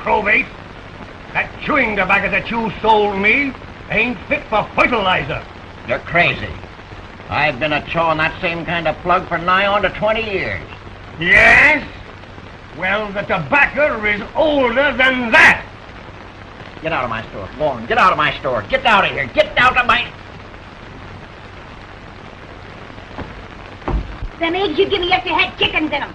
reprobate. That chewing tobacco that you sold me ain't fit for fertilizer. You're crazy. I've been a-chawing that same kind of plug for nigh on to 20 years. Yes? Well, the tobacco is older than that. Get out of my store. Go on, get out of my store. Get out of here. Get out of my... Them eggs you give me yesterday had chickens in them.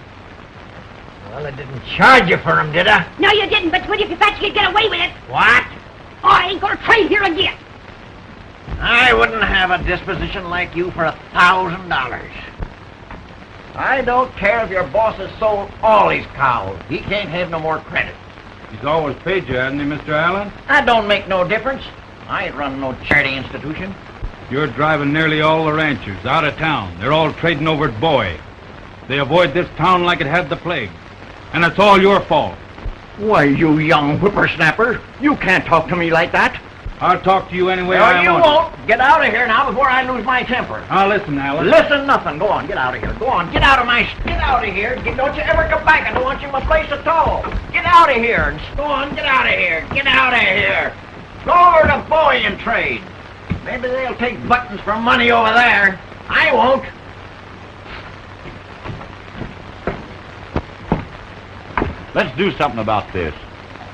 Well, I didn't charge you for them, did I? No, you didn't, but if you thought you could get away with it... What? Oh, I ain't gonna trade here again. I wouldn't have a disposition like you for $1,000. I don't care if your boss has sold all his cows. He can't have no more credit. He's always paid you, hasn't he, Mr. Allen? That don't make no difference. I ain't running no charity institution. You're driving nearly all the ranchers out of town. They're all trading over at Boy. They avoid this town like it had the plague. And it's all your fault. Why, you young whippersnapper, you can't talk to me like that. I'll talk to you anyway No, I you want. won't. Get out of here now before I lose my temper. Now listen, Allen. Listen, nothing. Go on, get out of here. Go on, get out of my... Get out of here. Don't you ever come back. I don't want you in my place at all. Get out of here. Go on, get out of here. Get out of here. Go over to Boy and trade. Maybe they'll take buttons for money over there. I won't. Let's do something about this.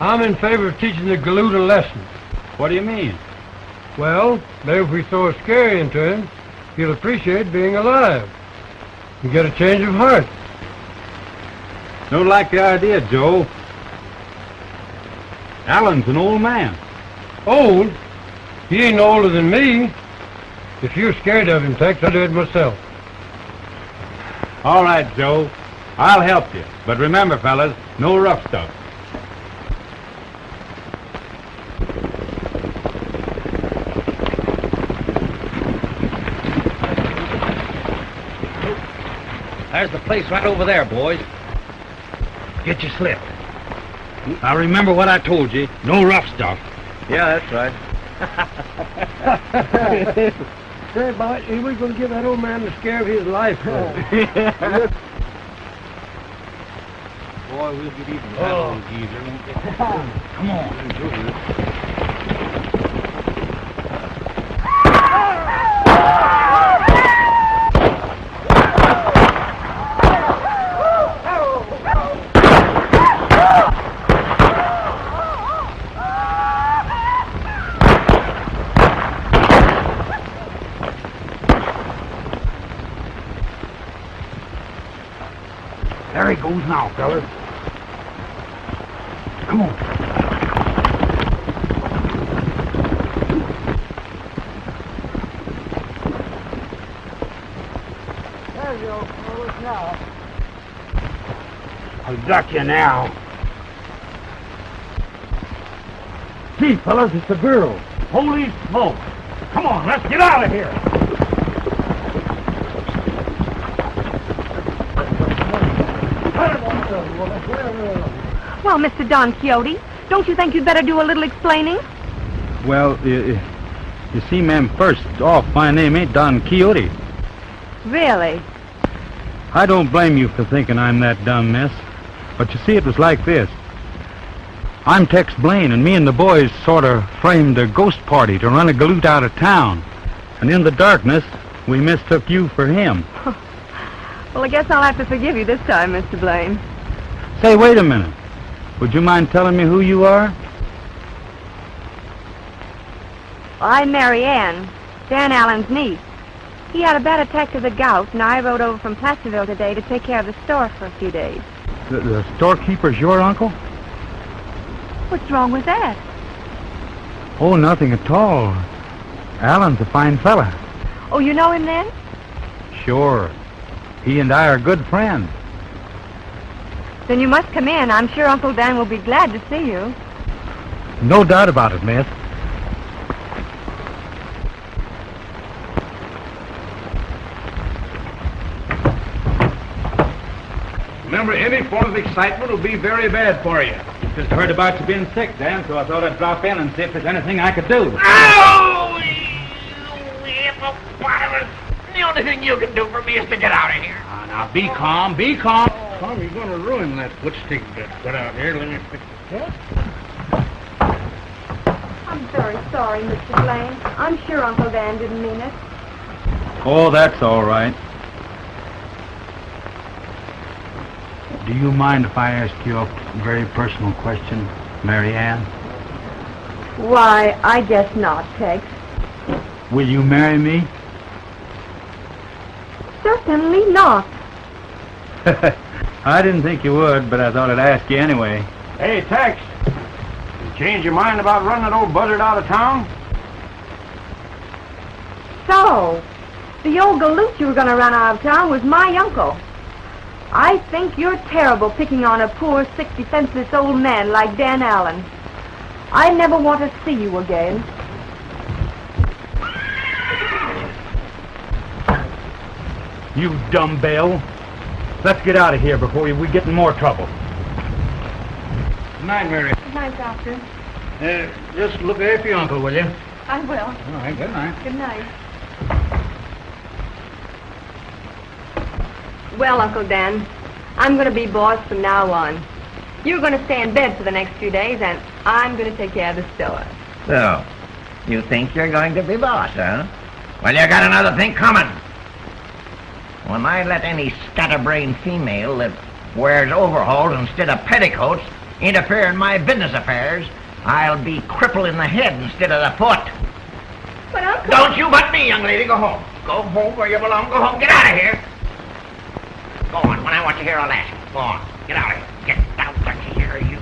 I'm in favor of teaching the galoot a lesson. What do you mean? Well, maybe if we throw a scare into him, he'll appreciate being alive and get a change of heart. Don't like the idea, Joe. Allen's an old man. Old? He ain't older than me. If you're scared of him, Tex, I'll do it myself. All right, Joe. I'll help you. But remember, fellas, no rough stuff. There's the place right over there, boys. Get your slip. Now remember what I told you. No rough stuff. Yeah, that's right. Say, boy, we're going to give that old man the scare of his life. Boy, we'll get even with that old geezer, won't we? Come on. There he goes now, fellas. Come on. There you go, fellas, now. I'll duck you now. Gee, fellas, it's the girl. Holy smoke. Come on, let's get out of here. Well, Mr. Don Quixote, don't you think you'd better do a little explaining? Well, you see, ma'am, first off, my name ain't Don Quixote. Really? I don't blame you for thinking I'm that dumb, miss. But you see, it was like this. I'm Tex Blaine, and me and the boys sort of framed a ghost party to run a galoot out of town. And in the darkness, we mistook you for him. Well, I guess I'll have to forgive you this time, Mr. Blaine. Say, wait a minute. Would you mind telling me who you are? I'm Mary Ann, Dan Allen's niece. He had a bad attack of the gout, and I rode over from Placerville today to take care of the store for a few days. The storekeeper's your uncle? What's wrong with that? Oh, nothing at all. Allen's a fine fella. Oh, you know him then? Sure. He and I are good friends. Then you must come in. I'm sure Uncle Dan will be glad to see you. No doubt about it, miss. Remember, any form of excitement will be very bad for you. Just heard about you being sick, Dan, so I thought I'd drop in and see if there's anything I could do. Ow! You hippopotamus! The only thing you can do for me is to get out of here. Now, be calm, be calm. Tom, you're going to ruin that footstick that's put out here. Let me fix it. I'm very sorry, Mr. Blaine. I'm sure Uncle Dan didn't mean it. Oh, that's all right. Do you mind if I ask you a very personal question, Mary Ann? Why, I guess not, Tex. Will you marry me? Certainly not. I didn't think you would, but I thought I'd ask you anyway. Hey, Tex. You change your mind about running that old buzzard out of town? So, the old galoot you were going to run out of town was my uncle. I think you're terrible picking on a poor, sick, defenseless old man like Dan Allen. I never want to see you again. You dumbbell. Let's get out of here before we get in more trouble. Good night, Mary. Good night, Doctor. Just look after your uncle, will you? I will. All right, good night. Good night. Well, Uncle Dan, I'm going to be boss from now on. You're going to stay in bed for the next few days, and I'm going to take care of the store. So, you think you're going to be boss, huh? Well, you got another thing coming. When I let any scatterbrained female that wears overalls instead of petticoats interfere in my business affairs, I'll be crippled in the head instead of the foot. But, Uncle... Don't you but me, young lady. Go home. Go home where you belong. Go home. Get out of here. Go on. When I want you here, I'll ask you. Go on. Get out of here. Get out of here, you.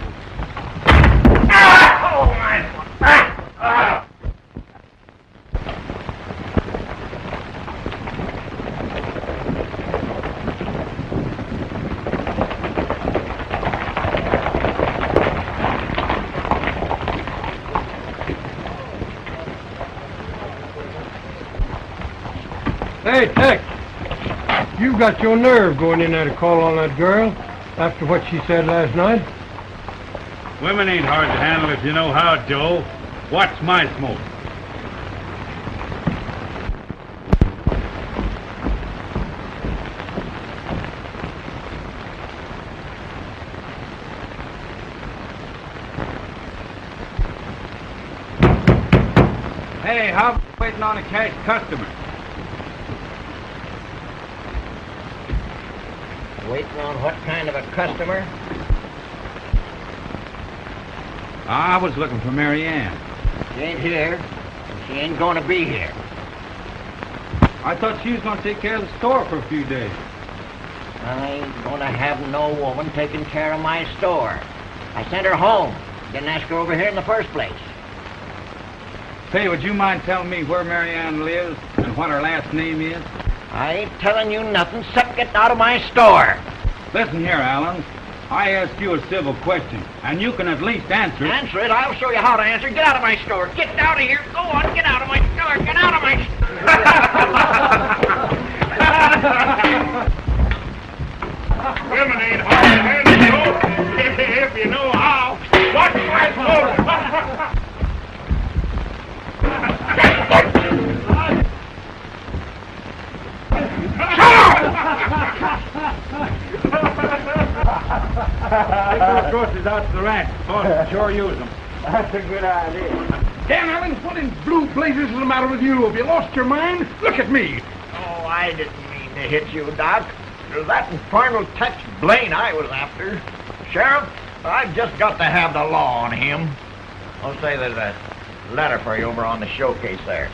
Ah! Oh, my foot. Ah! Ah! Hey, Tex. You got your nerve going in there to call on that girl after what she said last night. Women ain't hard to handle if you know how, Joe. Watch my smoke. Hey, how about waiting on a cash customer? Waiting on what kind of a customer? I was looking for Mary Ann. She ain't here. She ain't going to be here. I thought she was going to take care of the store for a few days. I ain't going to have no woman taking care of my store. I sent her home. Didn't ask her over here in the first place. Say, would you mind telling me where Mary Ann lives and what her last name is? I ain't telling you nothing except get out of my store. Listen here, Alan. I asked you a civil question, and you can at least answer it. Answer it. I'll show you how to answer. Get out of my store. Get out of here. Go on. Get out of my store. Get out of my Women ain't hard to handle, if you know how. Watch my smoke. Take those groceries out to the ranch. Boss can sure use them. That's a good idea. Dan Allen, what in blue blazes is the matter with you? Have you lost your mind? Look at me. Oh, I didn't mean to hit you, Doc. It was that infernal Tex Blaine I was after. Sheriff, I've just got to have the law on him. I'll say there's a letter for you over on the showcase there.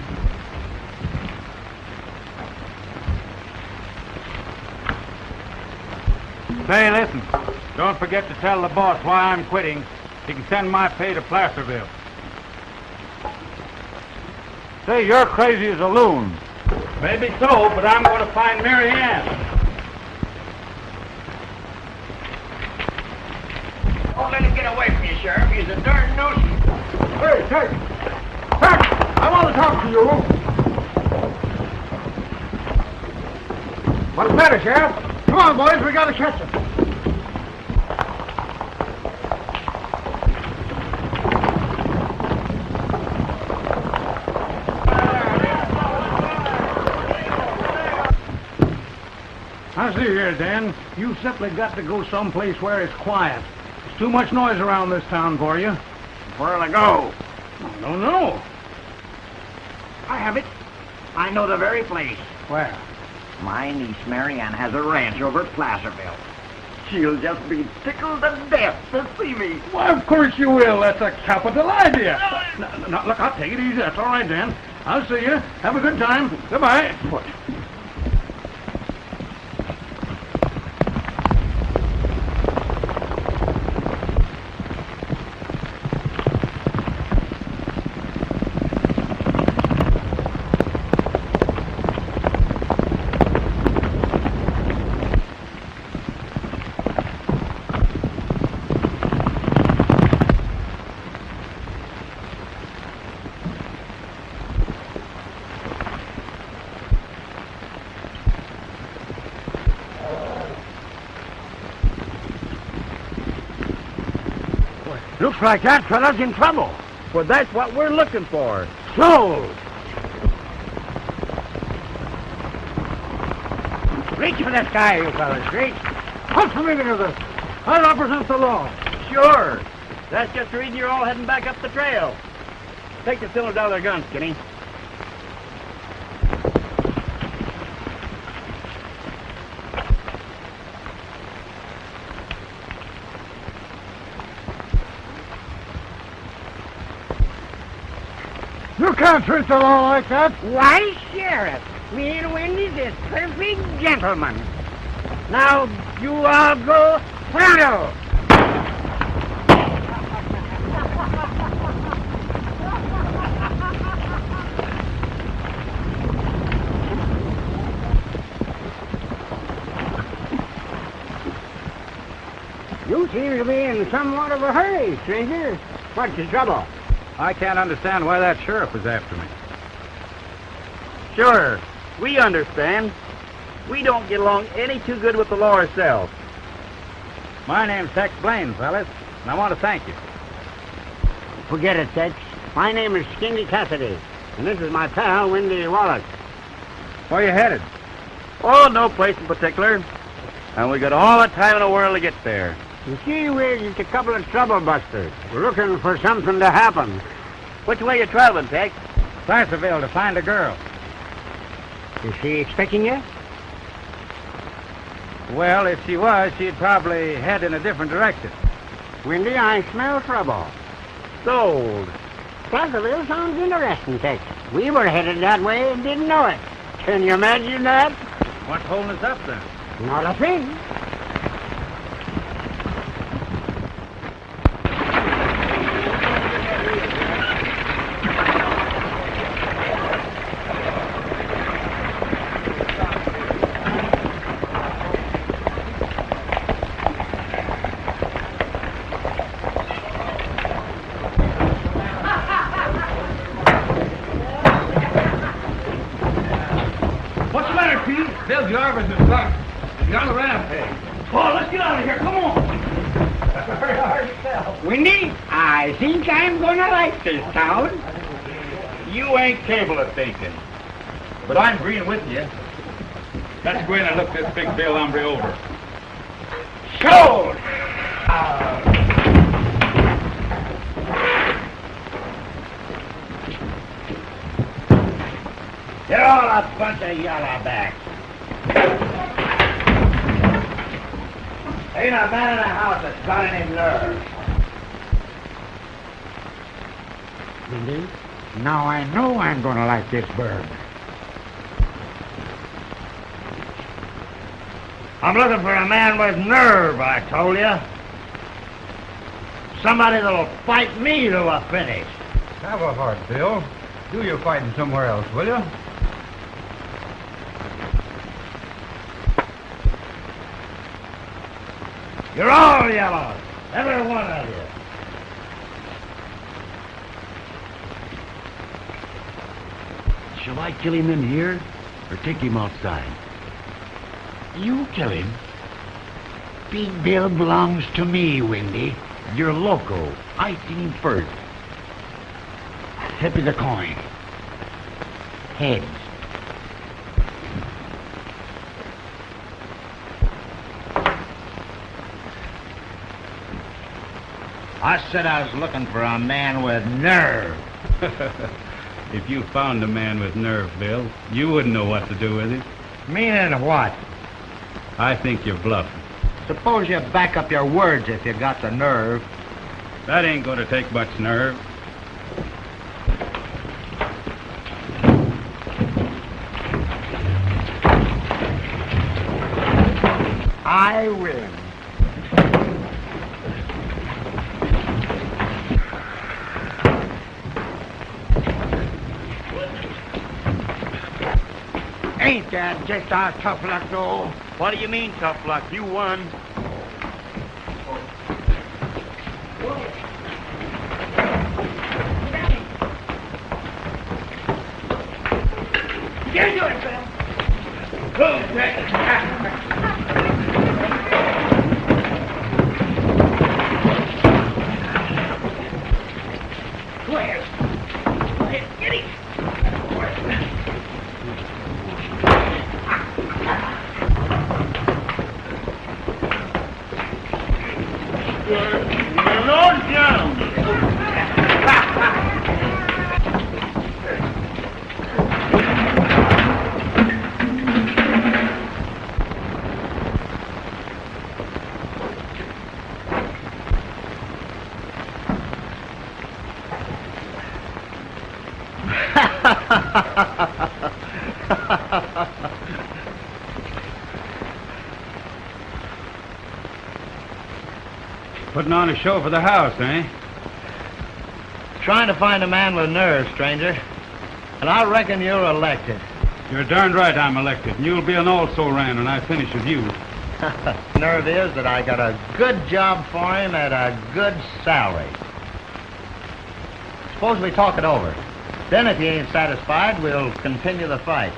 Say, listen. Don't forget to tell the boss why I'm quitting. He can send my pay to Placerville. Say, you're crazy as a loon. Maybe so, but I'm going to find Mary Ann. Don't let him get away from you, Sheriff. He's a darn nuisance. Hey, Tex! Tex! I want to talk to you. What's the matter, Sheriff? Come on, boys. We got to catch him. I see here, Dan. You simply got to go someplace where it's quiet. It's Too much noise around this town for you. Where'll I go? No, no. I have it. I know the very place. Where? My niece Marianne has a ranch over at Placerville. She'll just be tickled to death to see me. Why, of course you will. That's a capital idea. No, look, I'll take it easy. That's all right, Dan. I'll see you. Have a good time. Goodbye. Looks like that fella's in trouble. Well, that's what we're looking for. Sold. Reach for this guy, you fellas. Reach. What's the meaning of this? I represent the law. Sure. That's just the reason you're all heading back up the trail. Take the cylinders out of their guns, Skinny. You can't treat the law like that. Why, Sheriff, me and Wendy's is perfect gentlemen. Now, you all go pronto. You seem to be in somewhat of a hurry, stranger. What's your trouble? I can't understand why that sheriff was after me. Sure, we understand. We don't get along any too good with the law ourselves. My name's Tex Blaine, fellas, and I want to thank you. Forget it, Tex. My name is Skinny Cassidy, and this is my pal, Wendy Wallace. Where you headed? Oh, no place in particular. And we got all the time in the world to get there. You see, we're just a couple of troublebusters. We're looking for something to happen. Which way you traveling, Tex? Placerville to find a girl. Is she expecting you? Well, if she was, she'd probably head in a different direction. Wendy, I smell trouble. Sold. Placerville sounds interesting, Tex. We were headed that way and didn't know it. Can you imagine that? What's holding us up then? Not a thing. What's the matter, Pete? Bill Jarvis is stuck. He's on the rampage. Oh, let's get out of here. Come on. That's a very hard sell. Wendy, I think I'm gonna like this town. You ain't capable of thinking. But I'm agreeing with you. Let's go in and look this big Bill hombre over. Sold! You're all a bunch of yellowbacks. Ain't a man in the house that's got any nerve. Mindy, now I know I'm gonna like this bird. I'm looking for a man with nerve, I told you. Somebody that'll fight me to a finish. Have a heart, Bill. Do your fighting somewhere else, will you? You're all yellow, every one of you. Shall I kill him in here, or take him outside? You kill him. Big Bill belongs to me, Wendy. You're loco. I seen him first. Flip me the coin. Heads. I said I was looking for a man with nerve. If you found a man with nerve, Bill, you wouldn't know what to do with him. Meaning what? I think you're bluffing. Suppose you back up your words if you got the nerve. That ain't going to take much nerve. I win. Ain't that just our tough luck, though? What do you mean, tough luck? You won. You do it, Bill. Where? Get him. You're no down. Putting on a show for the house, eh? Trying to find a man with nerve, stranger. And I reckon you're elected. You're darned right I'm elected, and you'll be an also-ran when I finish with you. Nerve is that I got a good job for him at a good salary. Suppose we talk it over. Then if he ain't satisfied, we'll continue the fight.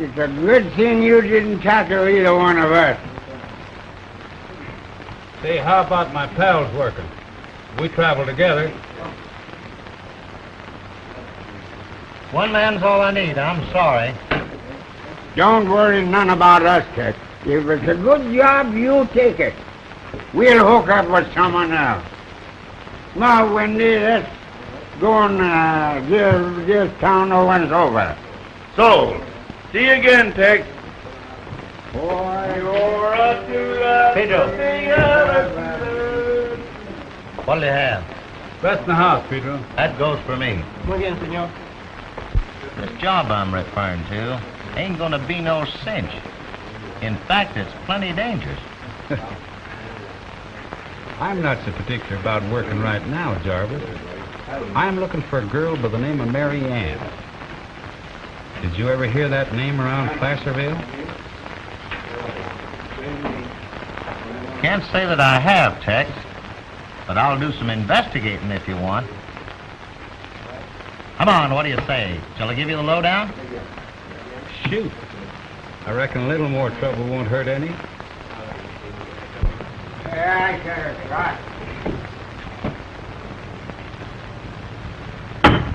It's a good thing you didn't tackle either one of us. Say, how about my pals working? We travel together. One man's all I need. I'm sorry. Don't worry none about us, Tex. If it's a good job, you take it. We'll hook up with someone else. Now, Wendy, let's go and give this town a once over. So, see you again, Tex. Boy, You're up to Pedro. What'll you have? Best in the house, Pedro. That goes for me. This job I'm referring to ain't gonna be no cinch. In fact, it's plenty dangerous. I'm not so particular about working right now, Jarvis. I'm looking for a girl by the name of Mary Ann. Did you ever hear that name around Placerville? Can't say that I have, Tex, but I'll do some investigating if you want. Come on, what do you say? Shall I give you the lowdown? Shoot. I reckon a little more trouble won't hurt any. Yeah, I got it right.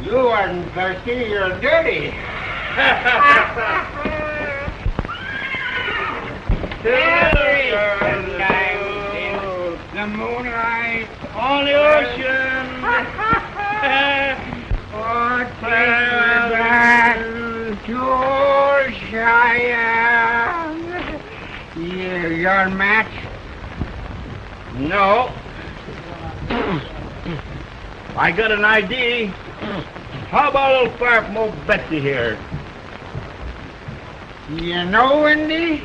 You wasn't thirsty, you're dirty. The moonlight On the ocean. oh, take me back to Cheyenne. Your match? No. I got an idea. How about a little fire from old Betsy here? You know, Wendy,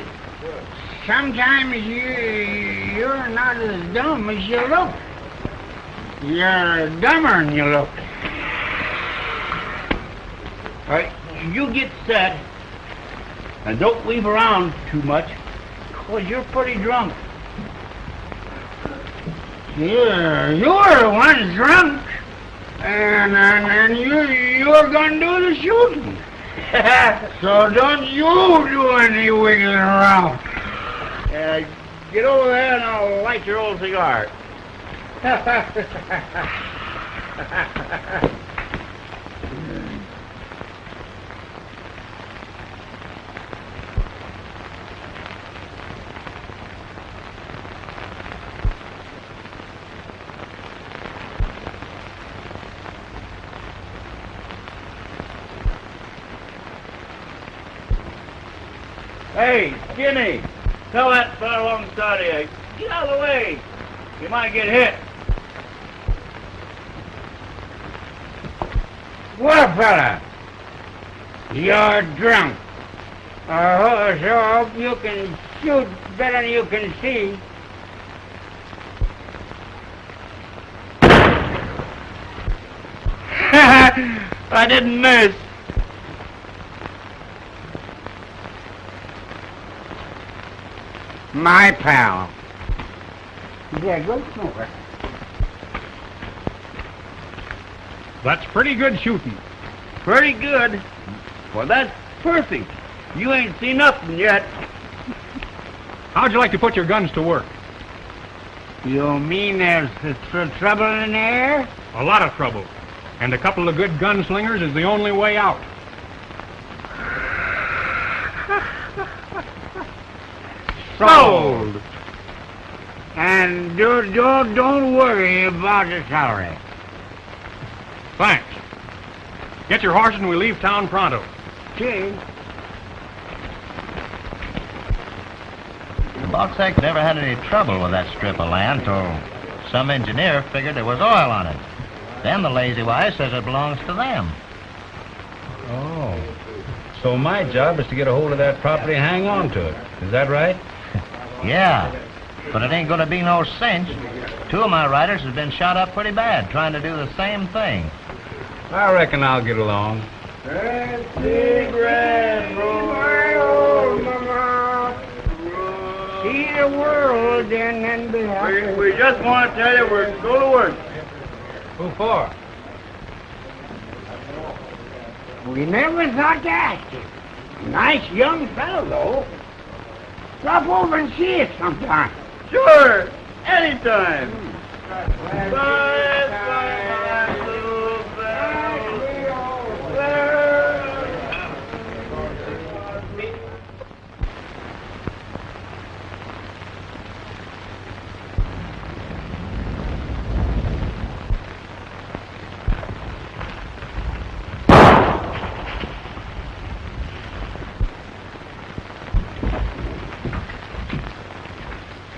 sometimes you're not as dumb as you look. You're dumber than you look. All right, you get set, and don't leave around too much, because you're pretty drunk. You're the one drunk, and you're gonna do the shooting. So don't you do any wiggling around. Get over there and I'll light your old cigar. Hey, Skinny, tell that fellow alongside of you, get out of the way. You might get hit. What fella? You're drunk. So I hope you can shoot better than you can see. I didn't miss. My pal. Yeah, good smoker. That's pretty good shooting. Pretty good. Well, that's perfect. You ain't seen nothing yet. How'd you like to put your guns to work? You mean there's trouble in the air? A lot of trouble. And a couple of good gunslingers is the only way out. Sold. And don't worry about the salary. Thanks. Get your horses and we leave town pronto. Okay. Boxack never had any trouble with that strip of land till some engineer figured there was oil on it. Then the lazy wife says it belongs to them. Oh. So my job is to get a hold of that property and hang on to it. Is that right? Yeah, but it ain't gonna be no cinch. Two of my riders has been shot up pretty bad trying to do the same thing. I reckon I'll get along. See the world and then be happy. We just want to tell you we're go to work. Who for? We never thought to ask you. Nice young fellow, though. Drop over and see us sometime. Sure, anytime. Bye, bye, little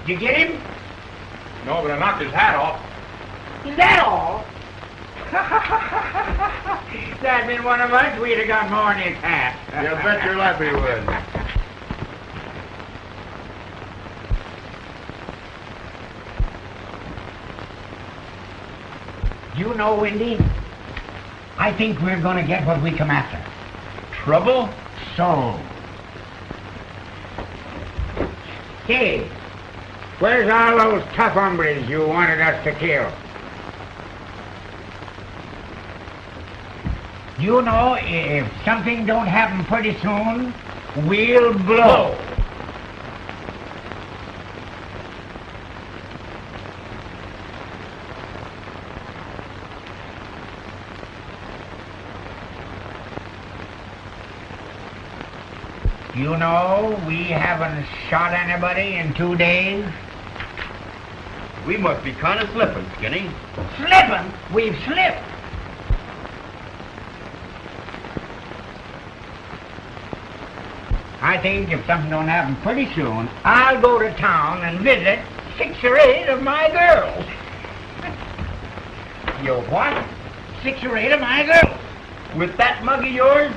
Did you get him? No, but I knocked his hat off. Is that all? That'd been one of us, we'd have got more in his hat. You bet your life he would. You know, Windy, I think we're going to get what we come after. Trouble? So. Hey, where's all those tough hombres you wanted us to kill? You know, if something don't happen pretty soon, we'll blow. You know, we haven't shot anybody in 2 days. We must be kind of slipping, Skinny. Slipping? We've slipped. I think if something don't happen pretty soon, I'll go to town and visit 6 or 8 of my girls. You what? 6 or 8 of my girls. With that mug of yours?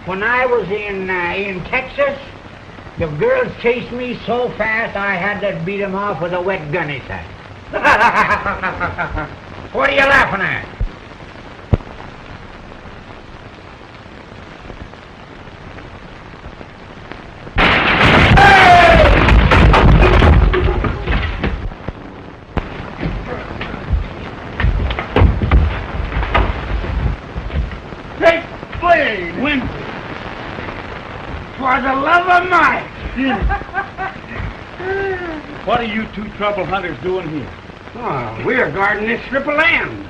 When I was in Texas, the girls chased me so fast I had to beat them off with a wet gunny sack. What are you laughing at? Take blade! Win! For the love of Mike! What are you two trouble hunters doing here? Oh, we're guarding this strip of land.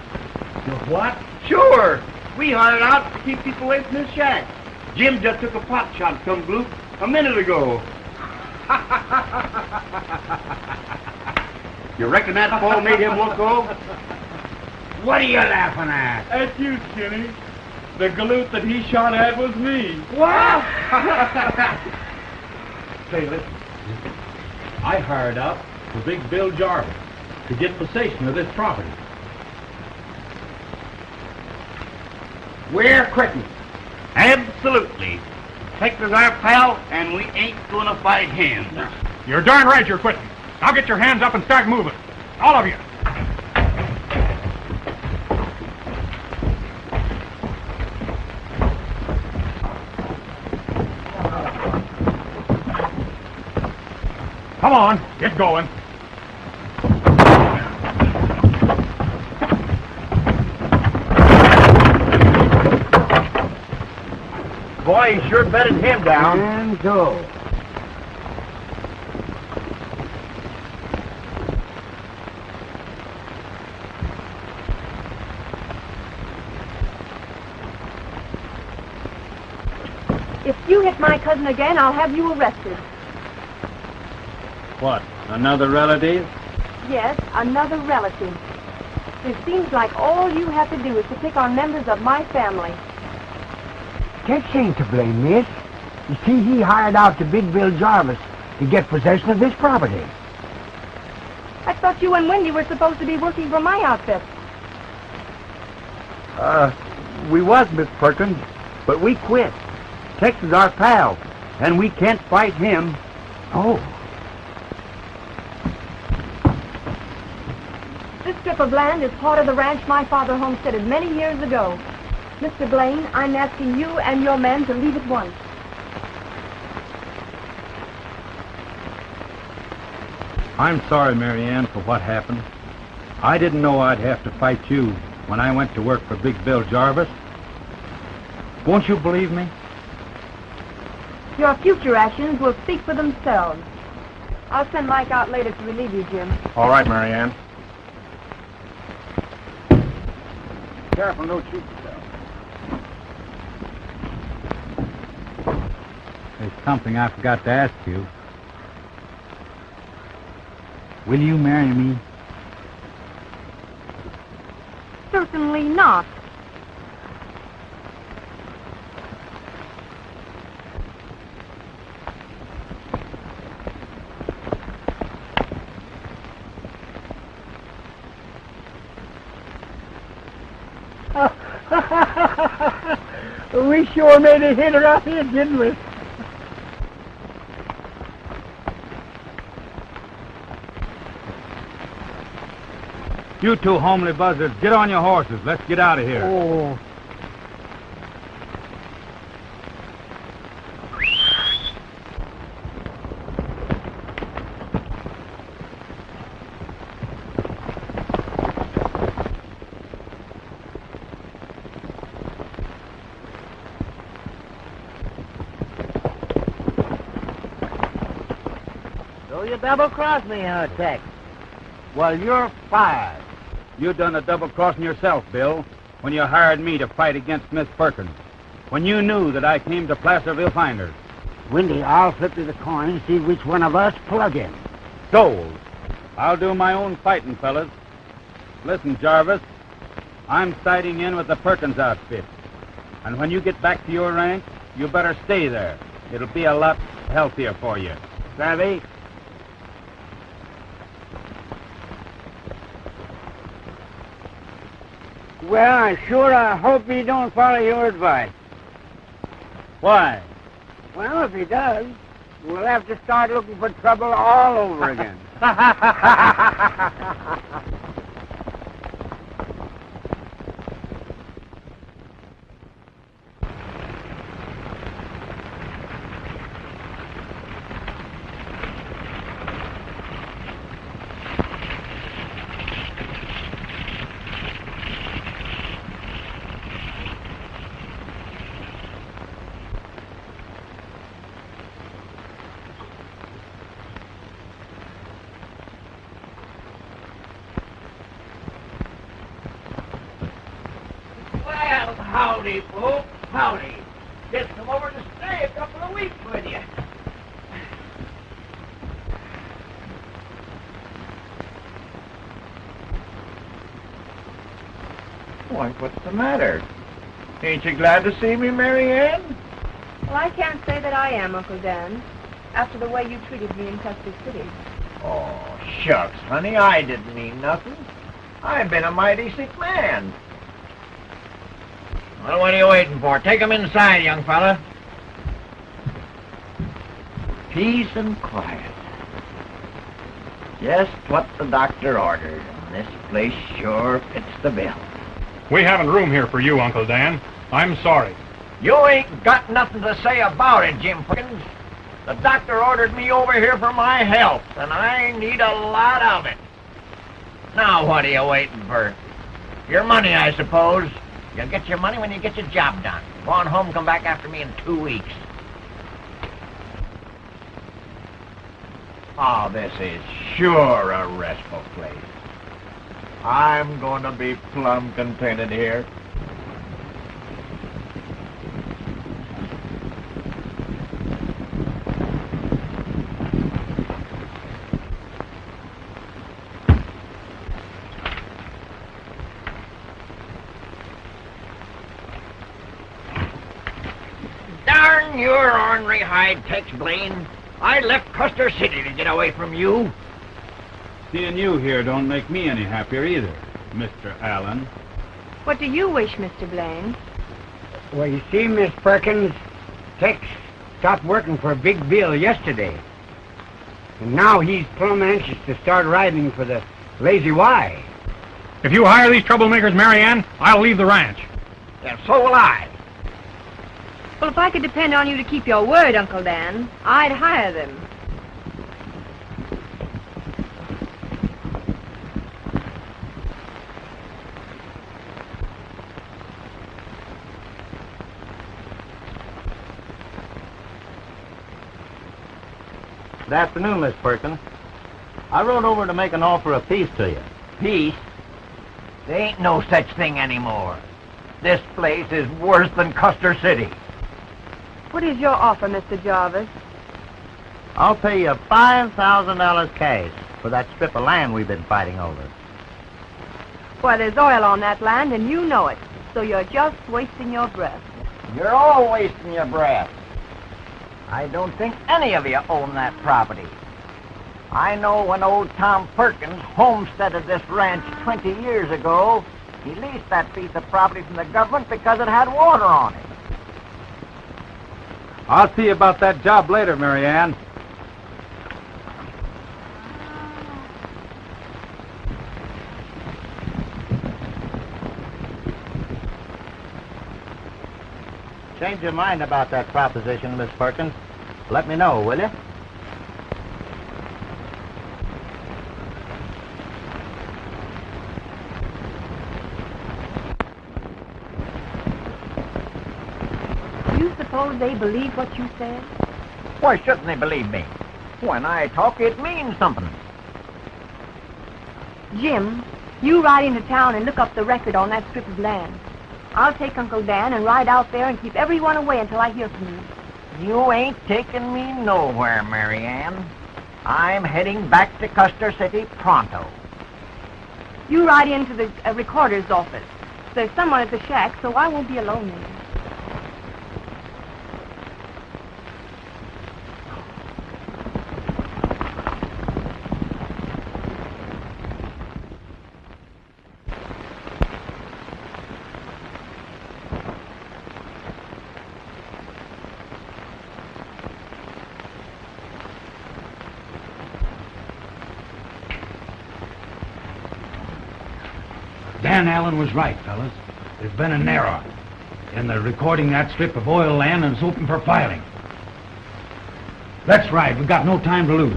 What? Sure! We hired out to keep people away from this shack. Jim just took a pot shot some bloop a minute ago. You reckon that fall made him look old? What are you laughing at? That's you, Skinny. The galoot that he shot at was me. What? Say, listen. I hired out to Big Bill Jarvis to get possession of this property. We're quitting. Absolutely. Texas our pal, and we ain't gonna fight him. You're darn right you're quitting. Now get your hands up and start moving. All of you. Come on, get going. Boy, he sure bedded him down. And go. If you hit my cousin again, I'll have you arrested. What, another relative? Yes, another relative. It seems like all you have to do is to pick on members of my family. Tex ain't to blame, miss. You see, he hired out to Big Bill Jarvis to get possession of this property. I thought you and Wendy were supposed to be working for my outfit. We was, Miss Perkins, but we quit. Tex is our pal, and we can't fight him. Oh. This strip of land is part of the ranch my father homesteaded many years ago. Mr. Blaine, I'm asking you and your men to leave at once. I'm sorry, Mary Ann, for what happened. I didn't know I'd have to fight you when I went to work for Big Bill Jarvis. Won't you believe me? Your future actions will speak for themselves. I'll send Mike out later to relieve you, Jim. All right, Mary Ann. Careful, don't shoot yourself. There's something I forgot to ask you. Will you marry me? Certainly not. We sure made a hit around here, didn't we? You two homely buzzards, get on your horses. Let's get out of here. Oh. So you double-crossed me, huh, Tex? Well, you're fired. You done a double-crossing yourself, Bill, when you hired me to fight against Miss Perkins, when you knew that I came to Placerville Finders. Wendy, I'll flip you the coin and see which one of us plug in. Sold. I'll do my own fighting, fellas. Listen, Jarvis, I'm siding in with the Perkins outfit. And when you get back to your ranch, you better stay there. It'll be a lot healthier for you. Savvy? Well, I hope he don't follow your advice. Why? Well, if he does, we'll have to start looking for trouble all over again. Well, howdy, folks. Howdy. Just come over to stay a couple of weeks with you. Why, what's the matter? Ain't you glad to see me, Mary Ann? Well, I can't say that I am, Uncle Dan, after the way you treated me in Custer City. Oh, shucks, honey, I didn't mean nothing. I've been a mighty sick man. Well, what are you waiting for? Take him inside, young fella. Peace and quiet. Just what the doctor ordered. This place sure fits the bill. We haven't room here for you, Uncle Dan. I'm sorry. You ain't got nothing to say about it, Jim Perkins. The doctor ordered me over here for my health, and I need a lot of it. Now what are you waiting for? Your money, I suppose. You'll get your money when you get your job done. Go on home, come back after me in 2 weeks. Oh, this is sure a restful place. I'm going to be plumb contented here. Darn your ornery hide, Tex Blaine. I left Custer City to get away from you. Seeing you here don't make me any happier either, Mr. Allen. What do you wish, Mr. Blaine? Well, you see, Miss Perkins, Tex stopped working for Big Bill yesterday. And now he's plumb anxious to start riding for the Lazy Y. If you hire these troublemakers, Mary Ann, I'll leave the ranch. And so will I. Well, if I could depend on you to keep your word, Uncle Dan, I'd hire them. Good afternoon, Miss Perkins. I rode over to make an offer of peace to you. Peace? There ain't no such thing anymore. This place is worse than Custer City. What is your offer, Mr. Jarvis? I'll pay you $5,000 cash for that strip of land we've been fighting over. Well, there's oil on that land, and you know it. So you're just wasting your breath. You're all wasting your breath. I don't think any of you own that property. I know when old Tom Perkins homesteaded this ranch 20 years ago, he leased that piece of property from the government because it had water on it. I'll see about that job later, Mary Ann. Change your mind about that proposition, Miss Perkins. Let me know, will you? Do you suppose they believe what you said? Why shouldn't they believe me? When I talk, it means something. Jim, you ride into town and look up the record on that strip of land. I'll take Uncle Dan and ride out there and keep everyone away until I hear from you. You ain't taking me nowhere, Mary Ann. I'm heading back to Custer City pronto. You ride into the recorder's office. There's someone at the shack, so I won't be alone there. Dan Allen was right, fellas. There's been an error in the recording that strip of oil land, and it's open for filing. Let's ride. We've got no time to lose.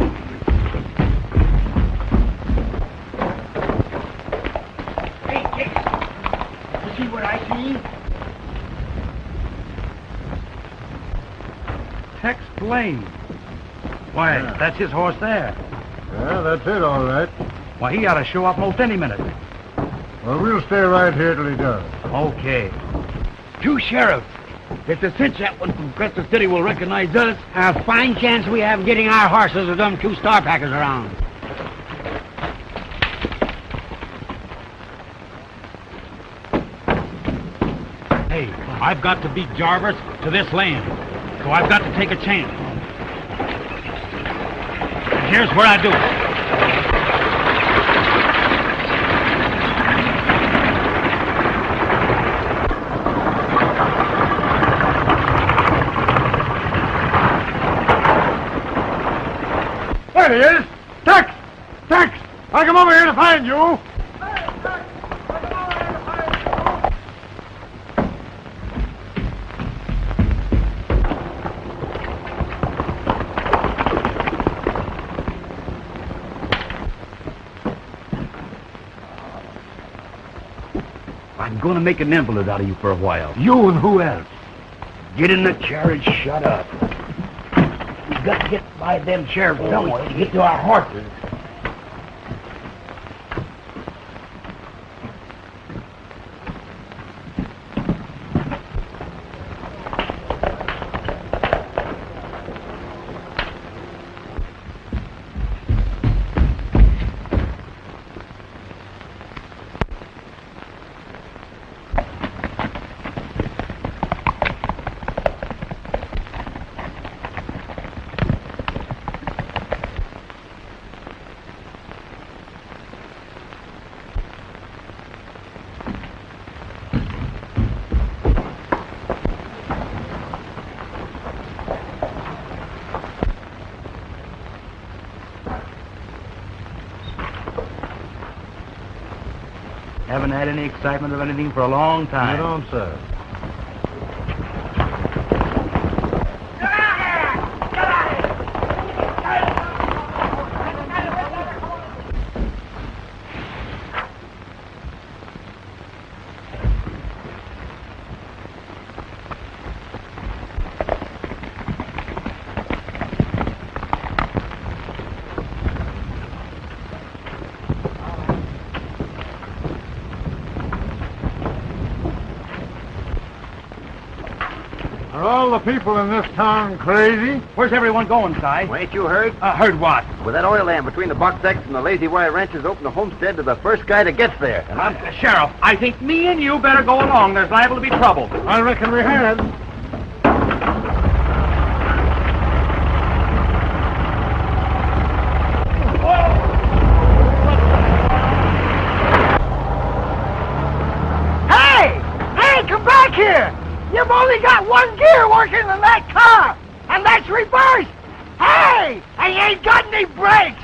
Hey, Tex, you see what I see? Tex Blaine. Why, that's his horse there. Yeah, that's it, all right. Why, he ought to show up most any minute. Well, we'll stay right here till he does. Okay. Two sheriffs. It's a cinch that one from Custer City will recognize us. A fine chance we have getting our horses with them two star packers around. Hey, I've got to beat Jarvis to this land, so I've got to take a chance. And here's where I do it. There he is! Tex! Tex! I come over here to find you! I'm going to make an invalid out of you for a while. You and who else? Get in the chair and shut up. We've got to get by them sheriffs somewhere to get to our horses. Haven't had any excitement of anything for a long time. You don't, sir. Are all the people in this town crazy? Where's everyone going, Si? Well, ain't you heard? Heard what? With that oil land between the Buck Decks and the Lazy Wire Ranches, open the homestead to the first guy that gets there. And I'm... Sheriff, I think me and you better go along. There's liable to be trouble. I reckon we had. Hey! Hey, come back here! You've only got one gear working in that car, and that's reversed! Hey! And you ain't got any brakes!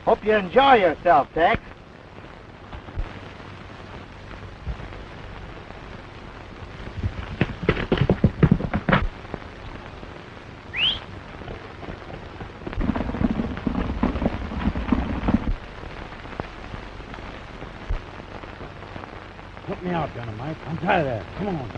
Hope you enjoy yourself, Tex. Put me out, Dynamite. I'm tired of that. Come on.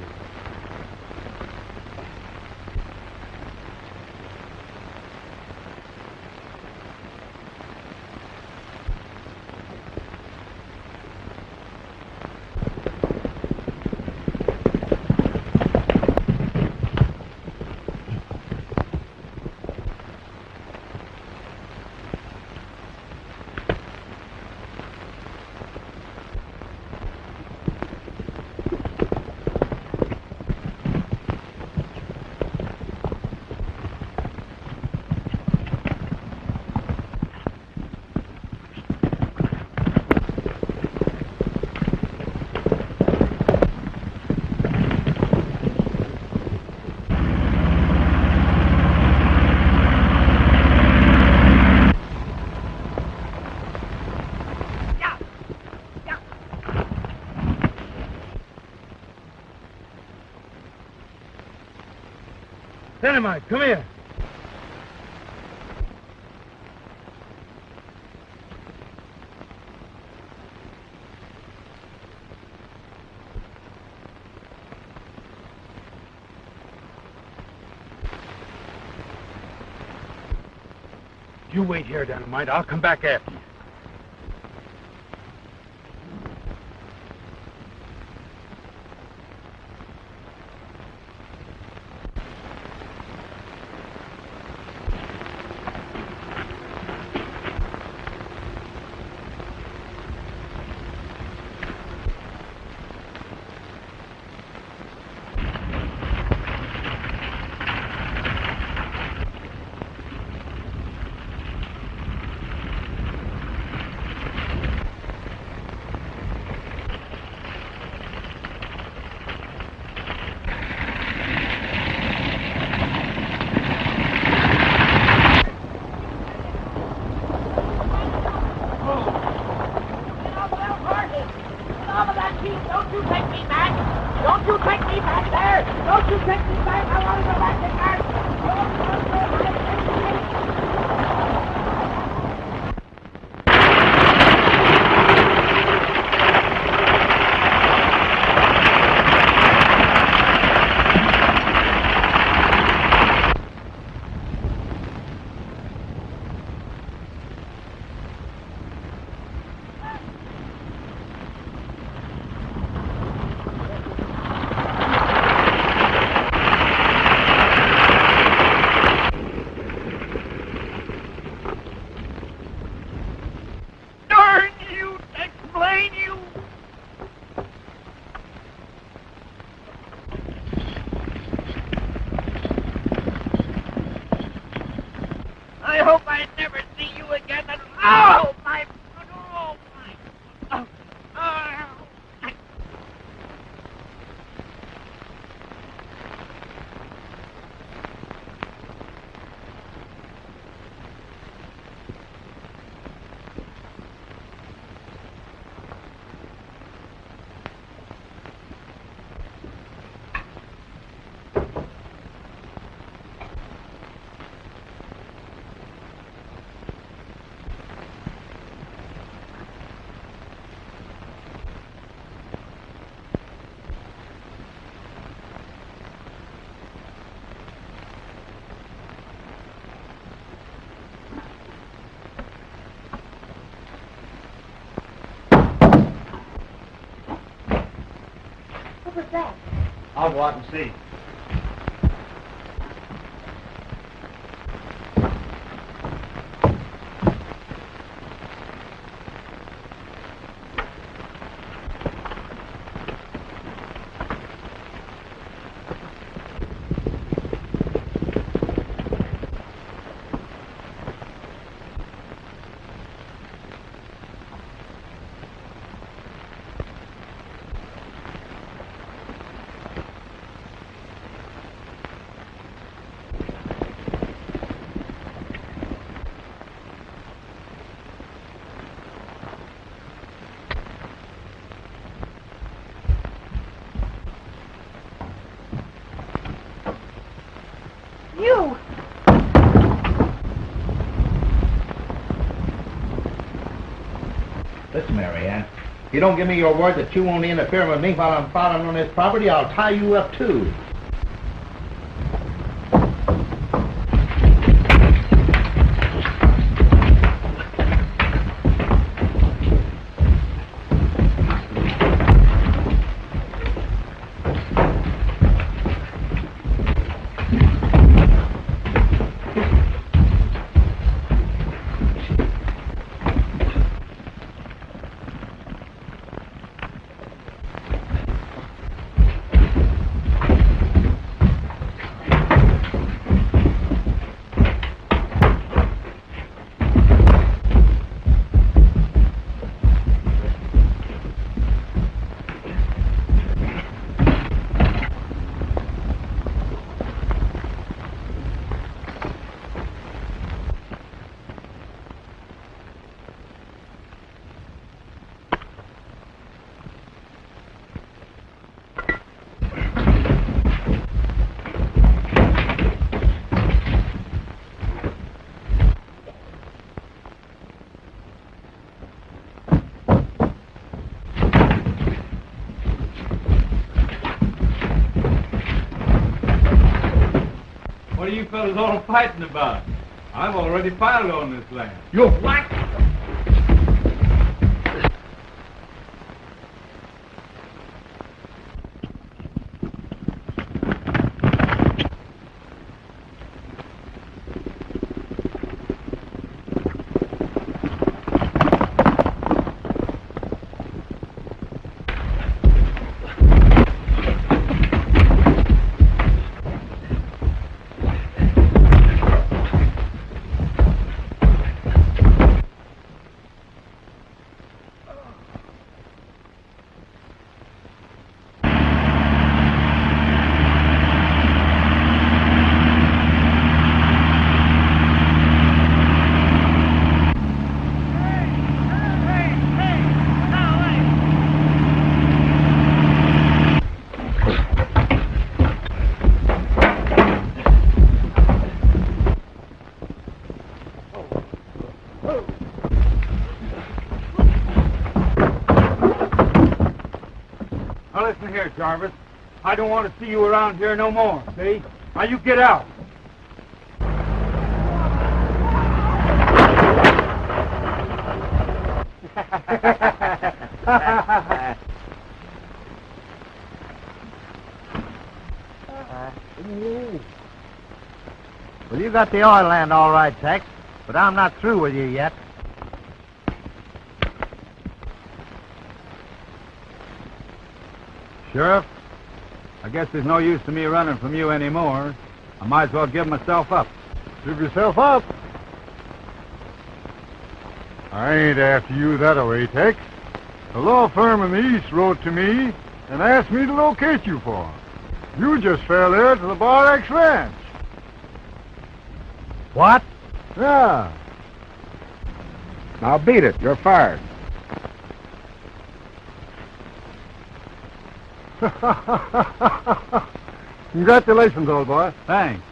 Dynamite, come here. You wait here, Dynamite. I'll come back after you. Don't you take me back! Don't you take me back there! Don't you take me back! I want to go back to I hope I never see you again. And oh my! Oh my! Oh, oh. What was that? I'll go out and see. You! Listen, Mary Ann, if you don't give me your word that you won't interfere with me while I'm plowing on this property, I'll tie you up too. What are you fellas all fighting about? I've already filed on this land. You what? Now listen here, Jarvis. I don't want to see you around here no more, see? Now you get out. Well, you got the oil land all right, Tex, but I'm not through with you yet. Sheriff, I guess there's no use to me running from you anymore. I might as well give myself up. Give yourself up. I ain't after you that-a-way, Tex. A law firm in the East wrote to me and asked me to locate you for 'em. You just fell there to the Bar X Ranch. What? Yeah. Now beat it. You're fired. Congratulations, old boy. Thanks.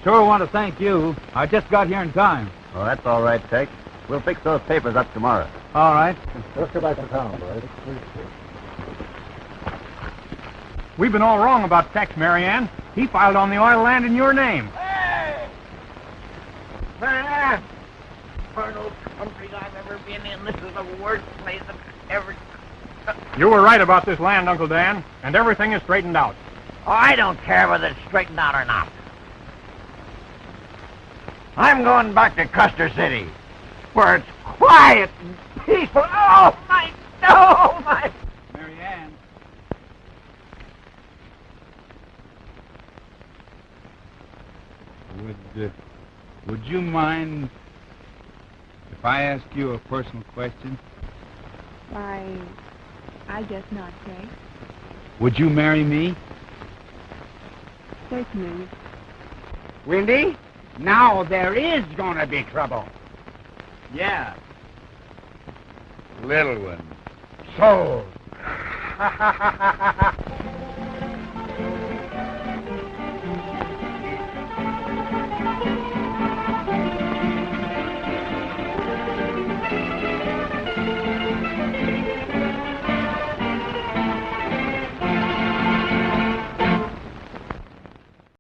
Sure want to thank you. I just got here in time. Well, that's all right, Tex. We'll fix those papers up tomorrow. All right. Let's go back to town, boys. We've been all wrong about Tex, Marianne. He filed on the oil land in your name. Hey! Man, for those countries I've ever been in, this is the worst place I've ever... You were right about this land, Uncle Dan, and everything is straightened out. Oh, I don't care whether it's straightened out or not. I'm going back to Custer City, where it's quiet and peaceful. Oh, my... Oh, my... Marianne. Would you mind if I ask you a personal question? I guess not, Tex. Would you marry me? Certainly. Windy, now there is gonna be trouble. Yeah. Little one. So.